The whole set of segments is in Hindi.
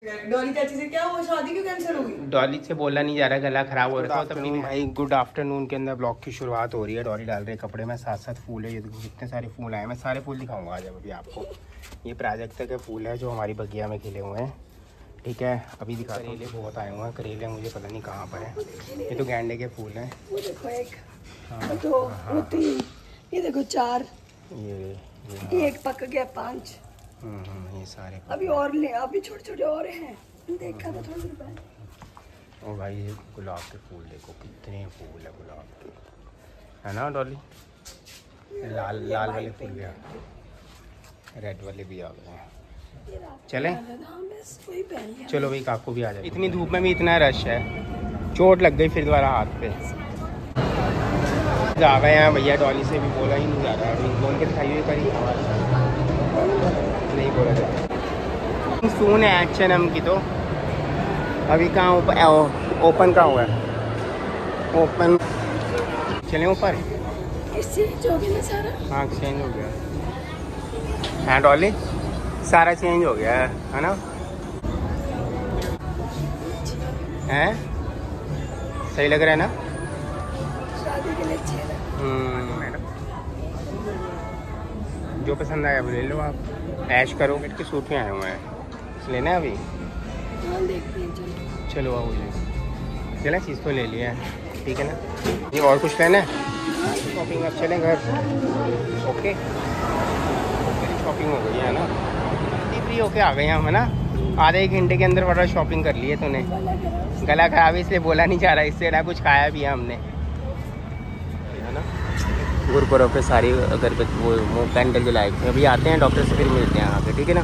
डॉली चाची से क्या हुआ, शादी क्यों कैंसिल हो गई? डॉली से बोला नहीं जा रहा, गला खराब हो रहा था। तब नहीं भाई, गुड आफ्टरनून के अंदर ब्लॉग की शुरुआत हो रही है। डॉली डाल रहे कपड़े में, साथ साथ फूल है। ये देखो कितने सारे फूल आए, मैं सारे फूल दिखाऊंगा आज अभी आपको। ये प्राजक्ता के फूल है जो हमारी बगिया में खिले हुए हैं, ठीक है। अभी दिखा, करेले बहुत आए हुए हैं। करेले मुझे पता नहीं कहाँ पर है। ये तो गेंडे के फूल हैं। देखो एक, दो, तीन, ये देखो चार, ये एक पक गया, 5। ये सारे अभी और ले, अभी छोटे छोटे और हैं, देखा था थोड़ी देर पहले। ओ भाई, ये गुलाब के फूल देखो, कितने फूल है गुलाब के, है ना डॉली? लाल लाल वाले फूल भी आ गए, रेड वाले भी आ गए हैं। चलें? चलो भाई, काकू भी आ जाए। इतनी धूप में भी इतना रश है, चोट लग गई फिर दोबारा हाथ पे। जा गए हैं भैया, डॉली से भी बोला ही नहीं जा रहा है। अभी बोल के दिखाइए करी, नहीं बोला जाता। सुन है H&M की, तो अभी कहाँ ओपन कहाँ हुआ है? ओपन चले ऊपर, चेंज हो गया ना सारा। हाँ चेंज हो गया है डॉली, सारा चेंज हो गया है ना? हैं, सही लग रहा है ना? शादी के लिए अच्छे मैडम, जो पसंद आया वो ले लो आप, ऐश करो। बेट के सूट में आए हुए हैं, लेना है अभी? देखते हैं, चलो आओ, चलें, चीज़ तो ले लिया है, ठीक है ना? ये और कुछ लेना है? शॉपिंग अब चलें घर। ओके, शॉपिंग हो गई है ना? फ्री होके आ गए हम, है ना? आधे एक घंटे के अंदर बड़ा शॉपिंग कर ली है तूने। गला खराब है इसलिए बोला नहीं जा रहा, इससे ना कुछ खाया भी है हमने, है ना? गुरुपुरब पे सारी अगरबत्ती वो कैंडल जलाई थे। अभी आते हैं डॉक्टर से, फिर मिलते हैं यहाँ पे, ठीक है ना?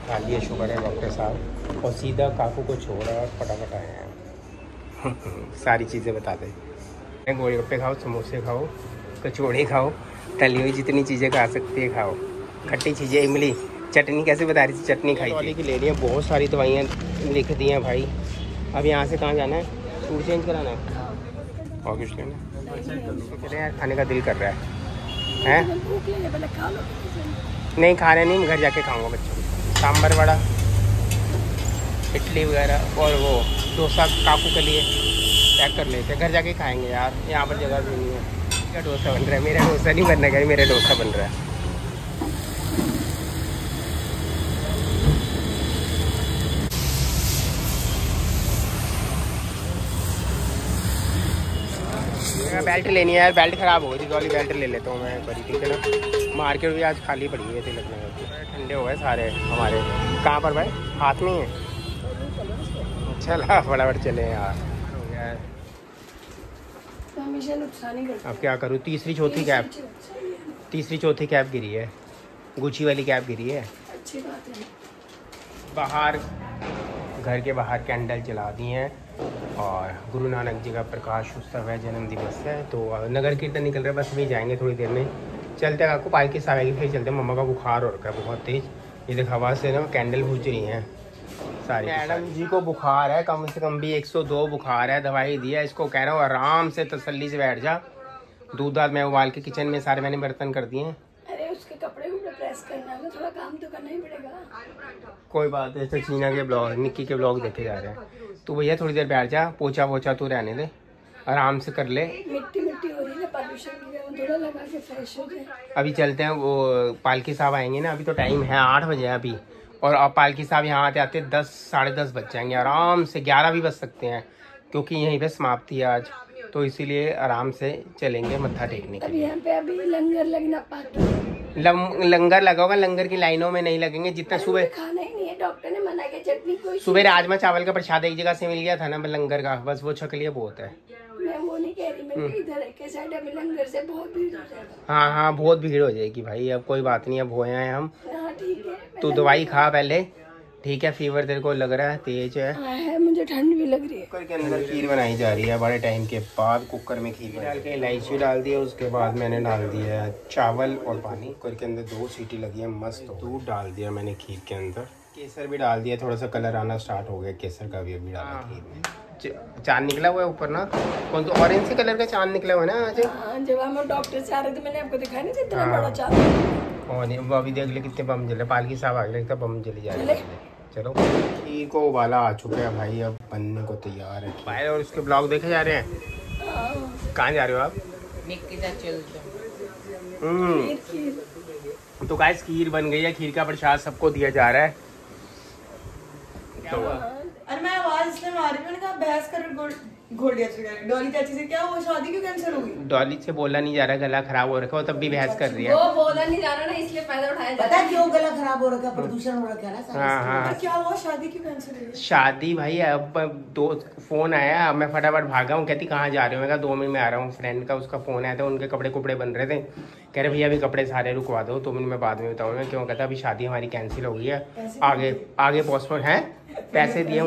खाली है, शुगर है डॉक्टर साहब, और सीधा काकू को छोड़ा और फटाफट आए हैं। सारी चीज़ें बताते हैं, गोलगप्पे खाओ, समोसे खाओ, कचौड़े खाओ, तली हुई जितनी चीज़ें खा सकती है खाओ, खट्टी चीज़ें, इमली, चटनी कैसे बता रही थी, चटनी खाई थी की ले रही है। बहुत सारी दवाइयाँ लिख दी हैं भाई। अब यहाँ से कहाँ जाना है? सूट चेंज कराना है और कुछ लेना? चले यार, खाने का दिल कर रहा है। नहीं खाने नहीं, घर जाके खाऊंगा बच्चों को। सांभर वड़ा, इडली वगैरह और वो डोसा काकू के लिए पैक कर लेते हैं, घर जाके खाएंगे यार, यहाँ पर जगह भी नहीं है। क्या डोसा बन रहा है? मेरा डोसा नहीं बनना है, मेरा डोसा बन रहा है। बेल्ट लेनी है यार, बेल्ट ख़राब हो गई थी डॉली, बेल्ट ले लेता हूँ मैं बड़ी, ठीक है ना? मार्केट भी आज खाली पड़ी है, तिलक नगर की। ठंडे हो गए सारे हमारे। कहाँ पर भाई? हाथ में ही है। चला फटाफट चले यार, हो गया है। अब क्या करूँ? तीसरी चौथी कैब गिरी है, गुची वाली कैब गिरी है। अच्छी बात है। बाहर, घर के बाहर कैंडल जला दी हैं, और गुरु नानक जी का प्रकाश उत्सव है, जन्म दिवस है, तो नगर कीर्तन निकल रहा है, बस अभी जाएंगे थोड़ी देर में। चलते हैं, आपको पालकी से आएगी फिर चलते हैं। मम्मा का बुखार हो रखा है बहुत तेज़, ये देख हवा से ना कैंडल बुझ रही हैं सारी। मैडम जी को बुखार है, कम से कम भी 102 बुखार है, दवाई दी है इसको, कह रहा हूँ आराम से तसल्ली से बैठ जा। दूध दाद मैं उबाल के किचन में सारे मैंने बर्तन कर दिए हैं। अरे उसके कपड़े भी प्रेस करना है, थोड़ा काम तो करना ही पड़ेगा। कोई बात है, तो चीना के ब्लॉग, निक्की के ब्लॉग देखे जा रहे हैं। तो भैया थोड़ी देर बैठ जा, पोछा वोछा तू रहने दे, आराम से कर ले। मिट्टी मिट्टी हो रही है, पॉल्यूशन थोड़ा लगा के फ्रेश हो जाए। अभी चलते हैं, वो पालकी साहब आएंगे ना, अभी तो टाइम है 8 बजे अभी, और अब पालकी साहब यहाँ आते आते 10 साढ़े 10 बज जाएंगे, आराम से 11 भी बज सकते हैं, क्योंकि यहीं पे समाप्ति है आज, तो इसीलिए आराम से चलेंगे मत्था टेकने के लिए। यहाँ पे अभी लंगर लगना लंगर लगा होगा, लंगर की लाइनों में नहीं लगेंगे जितना सुबह खाना ही नहीं है, डॉक्टर ने मना किया। चटनी कोई सुबह राजमा चावल का प्रसाद एक जगह से मिल गया था ना लंगर का, बस वो छक लिया बहुत है। मैं वो नहीं कह रही, मैं इधर के साइड अभी लंगर से बहुत भीड़ हो जाएगा। हाँ हाँ, बहुत भीड़ हो जाएगी भाई, अब कोई बात नहीं, अब हो आए हम। ठीक है, तो दवाई खा पहले, ठीक है? फीवर तेरे को लग रहा है, तेज है, मुझे ठंड भी लग रही है। कुकर के अंदर खीर बनाई जा रही है बड़े टाइम के बाद। कुकर में खीर डाल के इलायची डाल दी है, उसके बाद मैंने डाल दिया है चावल और पानी। कुकर के अंदर 2 सीटी लगी है, मस्त। दूध डाल दिया मैंने खीर के अंदर, केसर भी डाल दिया, थोड़ा सा कलर आना स्टार्ट हो गया केसर का भी, अभी डाला खीर में। चांद निकला हुआ है ऊपर ना, कौन सा ऑरेंज से कलर का चांद निकला हुआ है ना आज। जब हम डॉक्टर से आ रहे थे, मैंने आपको दिखाया नहीं था, इतना बड़ा चांद। और नहीं वो अभी देख ले कितने बम जले, पालकी साहब आ गए, बम जली जा रहे हैं। चलो खीर को उबाला आ चुका है भाई, अब बनने को तैयार है भाई। और उसके ब्लॉग देखे जा रहे हैं। कहाँ जा रहे हो आप? तो गाइस खीर बन गई है, खीर का प्रसाद सबको दिया जा रहा है। तो अरे मैं आवाज इसलिए मार रही हूँ, मैंने कहा बहस कर घोड़िया डॉली चाची से, क्या वो शादी क्यों कैंसिल हो गई? डॉली से बोला नहीं जा रहा, गला खराब हो रखा है, तब भी बहस कर रही है। वो बोला नहीं जा रहा ना, इसलिए फायदा उठाया जा रहा है। पता क्यों गला खराब हो रखा है? प्रदूषण हो रखा है ना। हाँ हाँ क्या हुआ, शादी क्यों कैंसिल हुई? शादी भाई अब दो फोन आया, मैं फटाफट भागा हूँ। कहती कहाँ जा रहे हो? मैं कहा 2 मिनट में आ रहा हूँ। फ्रेंड का उसका फोन आया था, उनके कपड़े कुपड़े बन रहे थे। कह रहे भैया अभी कपड़े सारे रुकवा दो, 2 मिनट में बाद में बताऊंगा। क्यों? कहता अभी शादी हमारी कैंसिल हो गई है, आगे पोस्टपोन है। पैसे दिए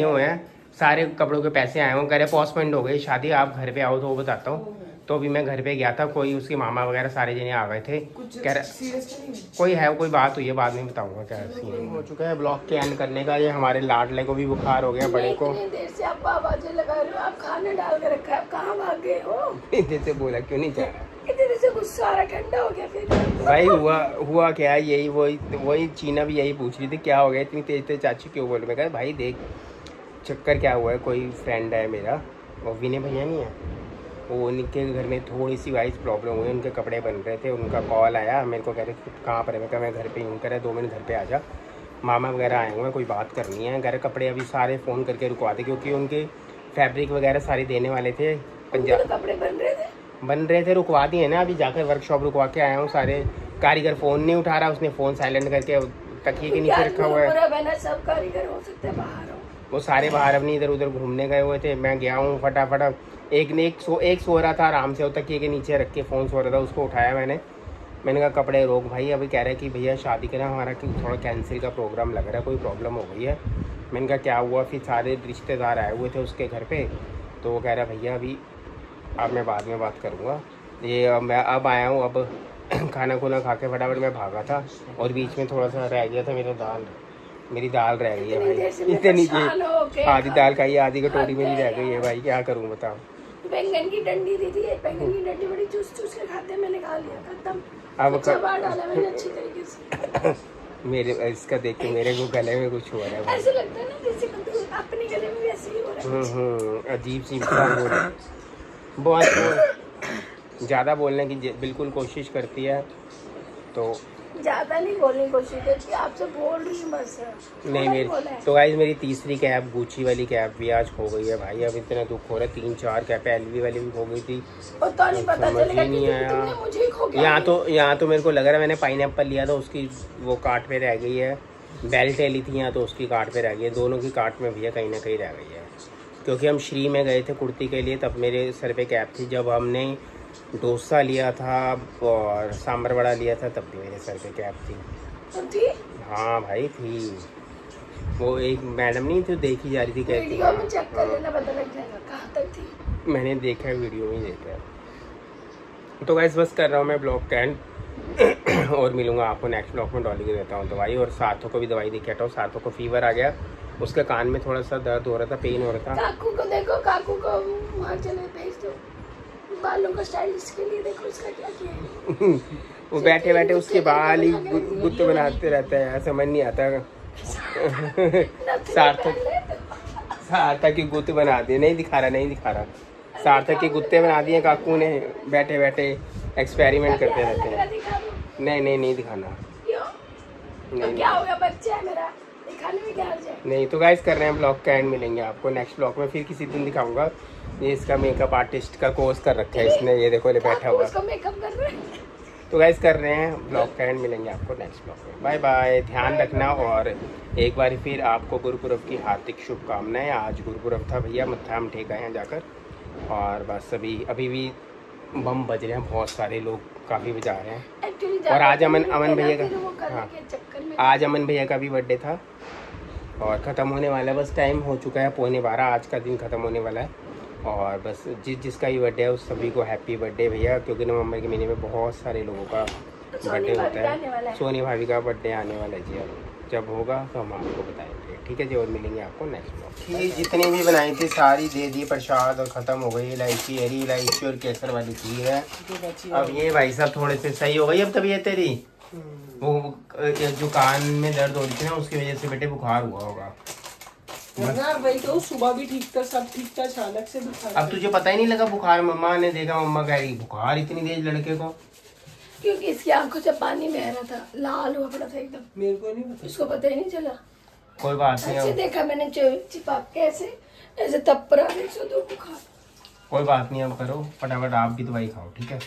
हुए हैं, सारे कपड़ों के पैसे आए हुए। कह रहे पोस्टपोन हो गई शादी, आप घर पे आओ तो वो बताता हूँ। तो अभी मैं घर पे गया था, कोई उसके मामा वगैरह सारे जने आ गए थे। कह रहे कोई बात हुई है, बाद में बताऊंगा क्या सीन हो चुका है। ब्लॉग के एंड करने का, ये हमारे लाडले को भी बुखार हो गया, बड़े को। देर से आप आवाजें लगा रहे हो, आप खाना डाल के रखा है, आप कहाँ भाग गए हो? इधर से बोला क्यों नहीं जा? इधर से गुस्सा आ रहा, ठंडा हो गया फिर भाई हुआ क्या? यही वही चीना भी यही पूछ रही थी, क्या हो गया इतनी तेज चाची क्यों बोल? मैं कहा भाई देख चक्कर क्या हुआ है, कोई फ्रेंड है मेरा, वो विनय भैया नहीं है, वो उनके घर में थोड़ी सी वाइस प्रॉब्लम हुई, उनके कपड़े बन रहे थे। उनका कॉल आया मेरे को, कह रहे कहाँ पर है? मैं कहा मैं घर पे हूँ। कह रहे 2 मिनट घर पे आ जा, मामा वगैरह आए हुए हैं, कोई बात करनी है। कह रहे कपड़े अभी सारे फ़ोन करके रुकवा दे, क्योंकि उनके फैब्रिक वगैरह सारे देने वाले थे। पंजाब कपड़े बन रहे थे, रुकवा दिए ना। अभी जाकर वर्कशॉप रुकवा के आया हूँ सारे। कारीगर फ़ोन नहीं उठा रहा, उसने फ़ोन साइलेंट करके तकिए के नीचे रखा हुआ है। सब कारीगर हो सकते हैं बाहर, वो सारे बाहर अपनी इधर उधर घूमने गए हुए थे। मैं गया हूँ फटाफट। एक सो रहा था आराम से, वो तकिए के नीचे रख के फ़ोन सो रहा था, उसको उठाया मैंने कहा कपड़े रोक भाई। अभी कह रहे कि भैया शादी का ना हमारा थोड़ा कैंसिल का प्रोग्राम लग रहा है, कोई प्रॉब्लम हो गई है। मैंने कहा क्या हुआ? फिर सारे रिश्तेदार आए हुए थे उसके घर पे, तो वो कह रहा भैया अभी अब मैं बाद में बात करूँगा। ये मैं अब आया हूँ, अब खाना खुना खा के फटाफट मैं भागा था, और बीच में थोड़ा सा रह गया था मेरी दाल रह गई है भाई। इतनी आधी दाल खाई, आधी कटोरी मेरी रह गई है भाई, क्या करूँ बताओ। बैंगन की डंडी दी थी, बैंगन की डंडी बड़ी चूस के खाते हैं, मैंने खा लिया खत्म। अब डाला मैंने अच्छी तरीके से। मेरे इसका देख के मेरे को गले में कुछ हो रहा है भाई। ऐसे लगता है ना जैसे अपने गले में वैसे ही हो रहा है। अजीब सी बहुत ज़्यादा बोलने की बिल्कुल कोशिश करती है, तो ज़्यादा नहीं बोलने की कोशिश करती, आपसे बोल रही हूँ बस। नहीं मेरी तो गाइस मेरी तीसरी कैब गुची वाली कैब भी आज खो गई है भाई। अब इतना दुख हो रहा है, 3-4 कैब LV वाली भी खो गई थी, समझ ही नहीं आया। यहाँ तो मेरे को लग रहा है मैंने पाइनएप्पल लिया था, उसकी वो कार्ट पे रह गई है। बेल्ट ली थी यहाँ, तो उसकी कार्ट पे रह गई है। दोनों की कार्ट में भैया कहीं ना कहीं रह गई है, क्योंकि हम श्री में गए थे कुर्ती के लिए, तब मेरे सर पे कैब थी। जब हमने डोसा लिया था और सांभर वड़ा लिया था, तब भी मेरे सर पे कैप थी। हाँ भाई थी, वो एक मैडम नहीं थी, देखी जा रही थी, कहती वीडियो में चेक कर लेना, पता लग जाएगा कहाँ तक थी। मैंने देखा है, वीडियो में देखा है। तो गाइस बस कर रहा हूँ मैं ब्लॉग का एंड, और मिलूंगा आपको नेक्स्ट ब्लॉग में। डॉली को देता हूँ दवाई, और सार्थक को भी दवाई देके हटाऊँ। सार्थक को फीवर आ गया, उसके कान में थोड़ा सा दर्द हो रहा था, पेन हो रहा था। काकू को देखो, काकू को वहाँ चले भेज दो, बालों का स्टाइलिश के लिए। देखो इसका क्या किया है। वो बैठे बैठे उसके बाल ही गुत्ते बनाते रहता है, समझ नहीं आता। सार्थक की गुत्ते बना दिए, नहीं दिखा रहा। सार्थक के गुत्ते बना दिए काकू ने, बैठे बैठे एक्सपेरिमेंट करते रहते हैं। नहीं दिखाना। नहीं क्या होगा, बच्चा है मेरा, दिखाने में क्या अर्ज है। नहीं तो गाइस कर रहे हैं ब्लॉग का एंड, मिलेंगे आपको नेक्स्ट ब्लॉग में, फिर किसी दिन दिखाऊंगा। ये इसका मेकअप आर्टिस्ट का कोर्स कर रखा है इसने, ये देखो ले बैठा हुआ। उसका मेकअप कर रहे हैं। तो गाइस कर रहे हैं ब्लॉग का एंड, मिलेंगे आपको नेक्स्ट ब्लॉग में। बाय बाय, ध्यान रखना। और एक बार फिर आपको गुरुपुरब की हार्दिक शुभकामनाएं। आज गुरुपुरब था भैया, मत्था हम टेका हैं जाकर, और बस अभी भी बम बज रहे हैं, बहुत सारे लोग काफ़ी बजा रहे हैं। और आज अमन भैया का, हाँ आज अमन भैया का भी बर्थडे था, और ख़त्म होने वाला है, बस टाइम हो चुका है 11:15, आज का दिन ख़त्म होने वाला है। और बस जिसका भी बर्थडे है उस सभी को हैप्पी बर्थडे भैया, क्योंकि नवंबर के महीने में बहुत सारे लोगों का बर्थडे होता है। सोनी भाभी का बर्थडे आने वाला है जी अब। जब होगा तो हम आपको बताएंगे, ठीक है जी। और मिलेंगे आपको नेक्स्ट ब्लॉग। खीर जितनी भी बनाई थी सारी दे दी प्रसाद और ख़त्म हो गई। इलायची, हरी इलायची और केसर वाली खीर है। अब ये भाई साहब थोड़े से सही हो गई अब तबीयत तेरी। वो जो कान में दर्द हो रही थी ना उसकी वजह से बेटे बुखार हुआ होगा। भाई तो सुबह भी ठीक था, सब ठीक था, अचानक से बुखार। अब तुझे पता ही नहीं लगा बुखार? मम्मा ने देखा, मम्मा कह रही बुखार इतनी तेज लड़के को। क्योंकि इसकी आंखों से पानी बह रहा था, लाल हुआ पड़ा था एकदम। मेरे को नहीं पता, उसको पता ही नहीं चला। कोई बात नहीं, ऐसे देखा मैंने चिपक के ऐसे तब पर आ गई, तो बुखार। कोई बात नहीं, अब करो फटाफट, आप भी दवाई खाओ, ठीक है।